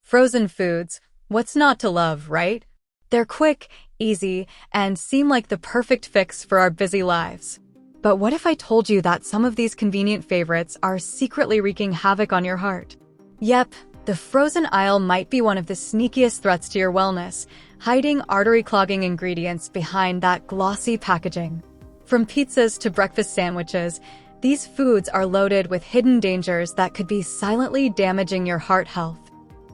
Frozen foods, what's not to love, right? They're quick, easy, and seem like the perfect fix for our busy lives. But what if I told you that some of these convenient favorites are secretly wreaking havoc on your heart? Yep, the frozen aisle might be one of the sneakiest threats to your wellness, hiding artery-clogging ingredients behind that glossy packaging. From pizzas to breakfast sandwiches, these foods are loaded with hidden dangers that could be silently damaging your heart health.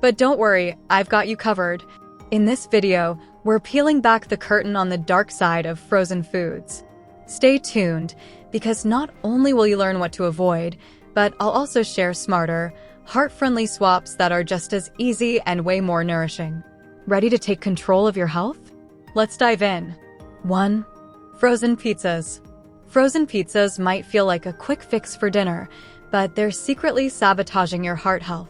But don't worry, I've got you covered. In this video, we're peeling back the curtain on the dark side of frozen foods. Stay tuned, because not only will you learn what to avoid, but I'll also share smarter, heart-friendly swaps that are just as easy and way more nourishing. Ready to take control of your health? Let's dive in. 1. Frozen pizzas. Frozen pizzas might feel like a quick fix for dinner, but they're secretly sabotaging your heart health.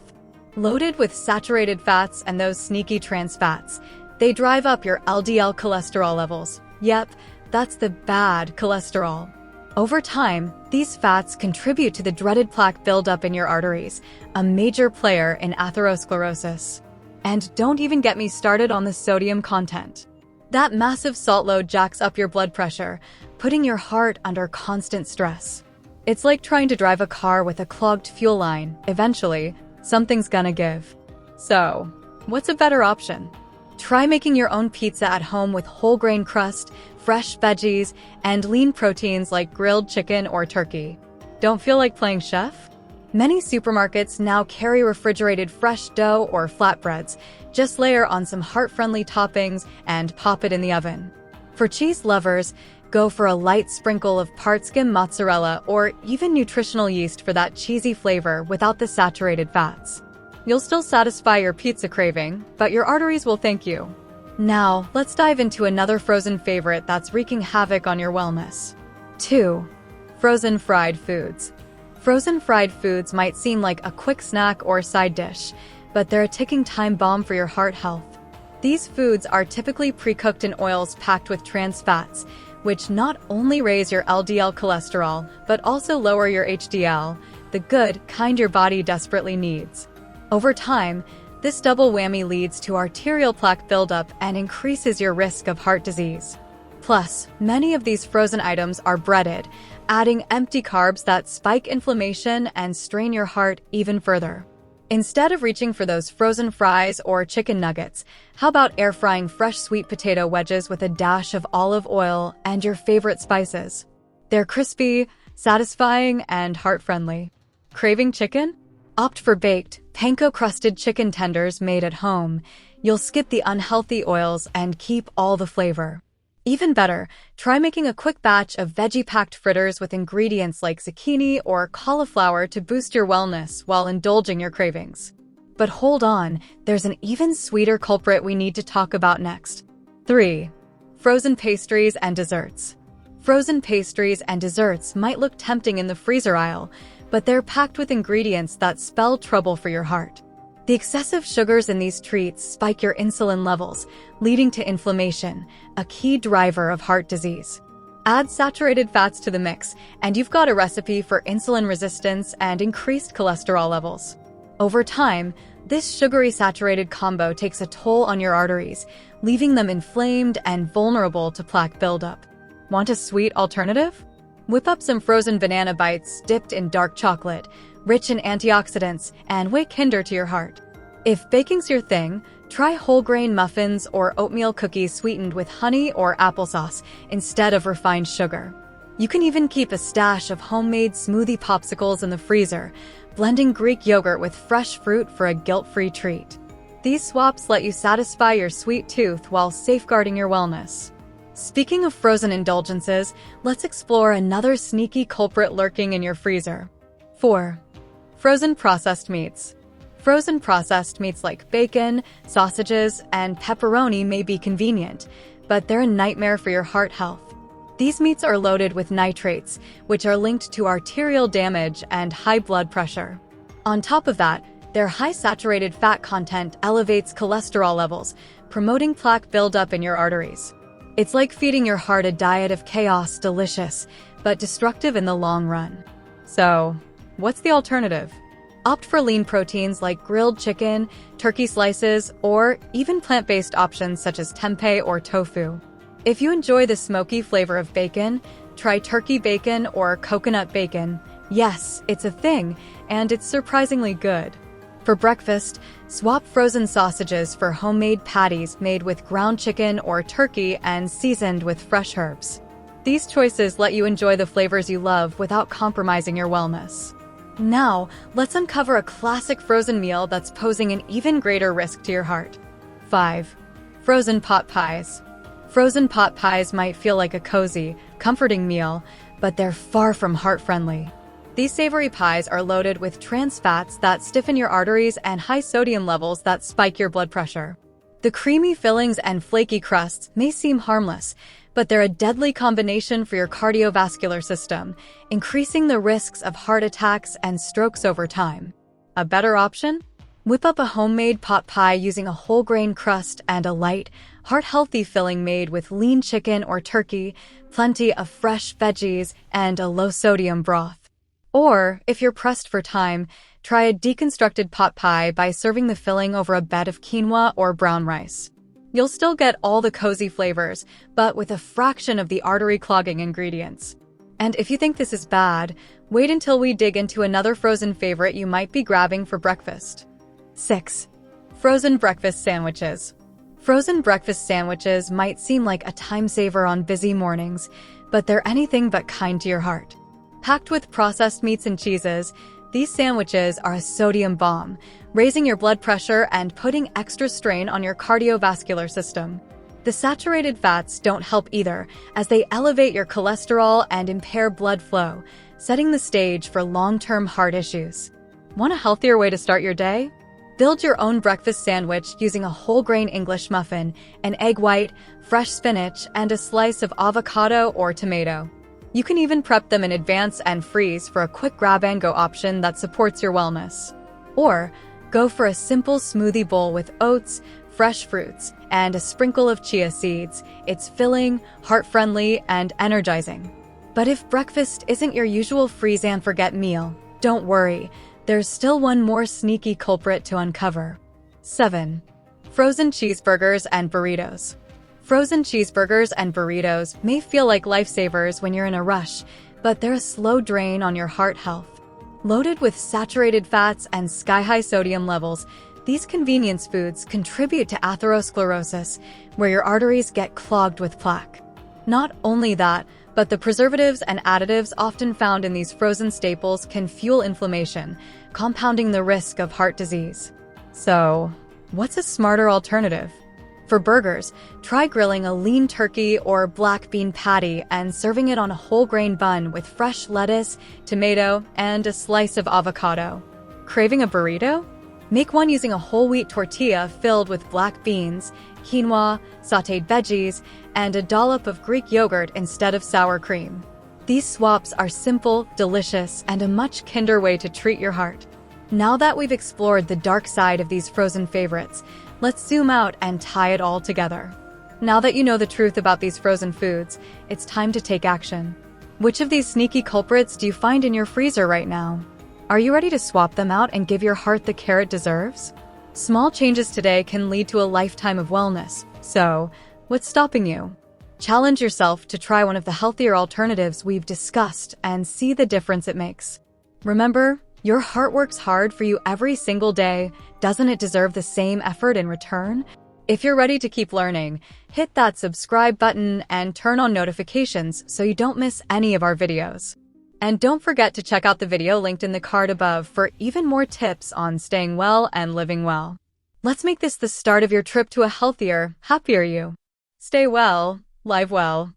Loaded with saturated fats and those sneaky trans fats, they drive up your LDL cholesterol levels. Yep, that's the bad cholesterol. Over time, these fats contribute to the dreaded plaque buildup in your arteries, a major player in atherosclerosis. And don't even get me started on the sodium content. That massive salt load jacks up your blood pressure, putting your heart under constant stress. It's like trying to drive a car with a clogged fuel line. Eventually, something's gonna give. So, what's a better option? Try making your own pizza at home with whole grain crust, fresh veggies, and lean proteins like grilled chicken or turkey. Don't feel like playing chef? Many supermarkets now carry refrigerated fresh dough or flatbreads. Just layer on some heart-friendly toppings and pop it in the oven. For cheese lovers, go for a light sprinkle of part-skim mozzarella or even nutritional yeast for that cheesy flavor without the saturated fats. You'll still satisfy your pizza craving, but your arteries will thank you. Now, let's dive into another frozen favorite that's wreaking havoc on your wellness. 2. Frozen fried foods. Frozen fried foods might seem like a quick snack or side dish, but they're a ticking time bomb for your heart health. These foods are typically pre-cooked in oils packed with trans fats, which not only raise your LDL cholesterol, but also lower your HDL, the good kind your body desperately needs. Over time, this double whammy leads to arterial plaque buildup and increases your risk of heart disease. Plus, many of these frozen items are breaded, adding empty carbs that spike inflammation and strain your heart even further. Instead of reaching for those frozen fries or chicken nuggets, how about air frying fresh sweet potato wedges with a dash of olive oil and your favorite spices? They're crispy, satisfying, and heart-friendly. Craving chicken? Opt for baked, panko-crusted chicken tenders made at home. You'll skip the unhealthy oils and keep all the flavor. Even better, try making a quick batch of veggie-packed fritters with ingredients like zucchini or cauliflower to boost your wellness while indulging your cravings. But hold on, there's an even sweeter culprit we need to talk about next. 3. Frozen pastries and desserts. Frozen pastries and desserts might look tempting in the freezer aisle, but they're packed with ingredients that spell trouble for your heart. The excessive sugars in these treats spike your insulin levels, leading to inflammation, a key driver of heart disease. Add saturated fats to the mix, and you've got a recipe for insulin resistance and increased cholesterol levels. Over time, this sugary saturated combo takes a toll on your arteries, leaving them inflamed and vulnerable to plaque buildup. Want a sweet alternative? Whip up some frozen banana bites dipped in dark chocolate, rich in antioxidants, and way kinder to your heart. If baking's your thing, try whole grain muffins or oatmeal cookies sweetened with honey or applesauce instead of refined sugar. You can even keep a stash of homemade smoothie popsicles in the freezer, blending Greek yogurt with fresh fruit for a guilt-free treat. These swaps let you satisfy your sweet tooth while safeguarding your wellness. Speaking of frozen indulgences, let's explore another sneaky culprit lurking in your freezer. 4. Frozen processed meats. Frozen processed meats like bacon, sausages, and pepperoni may be convenient, but they're a nightmare for your heart health. These meats are loaded with nitrates, which are linked to arterial damage and high blood pressure. On top of that, their high saturated fat content elevates cholesterol levels, promoting plaque buildup in your arteries. It's like feeding your heart a diet of chaos, delicious, but destructive in the long run. So, what's the alternative? Opt for lean proteins like grilled chicken, turkey slices, or even plant-based options such as tempeh or tofu. If you enjoy the smoky flavor of bacon, try turkey bacon or coconut bacon. Yes, it's a thing, and it's surprisingly good. For breakfast, swap frozen sausages for homemade patties made with ground chicken or turkey and seasoned with fresh herbs. These choices let you enjoy the flavors you love without compromising your wellness. Now, let's uncover a classic frozen meal that's posing an even greater risk to your heart. 5. Frozen pot pies. Frozen pot pies might feel like a cozy, comforting meal, but they're far from heart-friendly. These savory pies are loaded with trans fats that stiffen your arteries and high sodium levels that spike your blood pressure. The creamy fillings and flaky crusts may seem harmless, but they're a deadly combination for your cardiovascular system, increasing the risks of heart attacks and strokes over time. A better option? Whip up a homemade pot pie using a whole grain crust and a light, heart-healthy filling made with lean chicken or turkey, plenty of fresh veggies, and a low-sodium broth. Or, if you're pressed for time, try a deconstructed pot pie by serving the filling over a bed of quinoa or brown rice. You'll still get all the cozy flavors, but with a fraction of the artery-clogging ingredients. And if you think this is bad, wait until we dig into another frozen favorite you might be grabbing for breakfast. 6. Frozen breakfast sandwiches. Frozen breakfast sandwiches might seem like a time saver on busy mornings, but they're anything but kind to your heart. Packed with processed meats and cheeses, these sandwiches are a sodium bomb, raising your blood pressure and putting extra strain on your cardiovascular system. The saturated fats don't help either, as they elevate your cholesterol and impair blood flow, setting the stage for long-term heart issues. Want a healthier way to start your day? Build your own breakfast sandwich using a whole-grain English muffin, an egg white, fresh spinach, and a slice of avocado or tomato. You can even prep them in advance and freeze for a quick grab-and-go option that supports your wellness. Or, go for a simple smoothie bowl with oats, fresh fruits, and a sprinkle of chia seeds. It's filling, heart-friendly, and energizing. But if breakfast isn't your usual freeze-and-forget meal, don't worry. There's still one more sneaky culprit to uncover. 7. Frozen cheeseburgers and burritos. Frozen cheeseburgers and burritos may feel like lifesavers when you're in a rush, but they're a slow drain on your heart health. Loaded with saturated fats and sky-high sodium levels, these convenience foods contribute to atherosclerosis, where your arteries get clogged with plaque. Not only that, but the preservatives and additives often found in these frozen staples can fuel inflammation, compounding the risk of heart disease. So, what's a smarter alternative? For burgers, try grilling a lean turkey or black bean patty and serving it on a whole grain bun with fresh lettuce, tomato, and a slice of avocado. Craving a burrito? Make one using a whole wheat tortilla filled with black beans, quinoa, sautéed veggies, and a dollop of Greek yogurt instead of sour cream. These swaps are simple, delicious, and a much kinder way to treat your heart. Now that we've explored the dark side of these frozen favorites, let's zoom out and tie it all together. Now that you know the truth about these frozen foods, it's time to take action. Which of these sneaky culprits do you find in your freezer right now? Are you ready to swap them out and give your heart the care it deserves? Small changes today can lead to a lifetime of wellness, so what's stopping you? Challenge yourself to try one of the healthier alternatives we've discussed and see the difference it makes. Remember, your heart works hard for you every single day. Doesn't it deserve the same effort in return? If you're ready to keep learning, hit that subscribe button and turn on notifications so you don't miss any of our videos. And don't forget to check out the video linked in the card above for even more tips on staying well and living well. Let's make this the start of your trip to a healthier, happier you. Stay well, live well.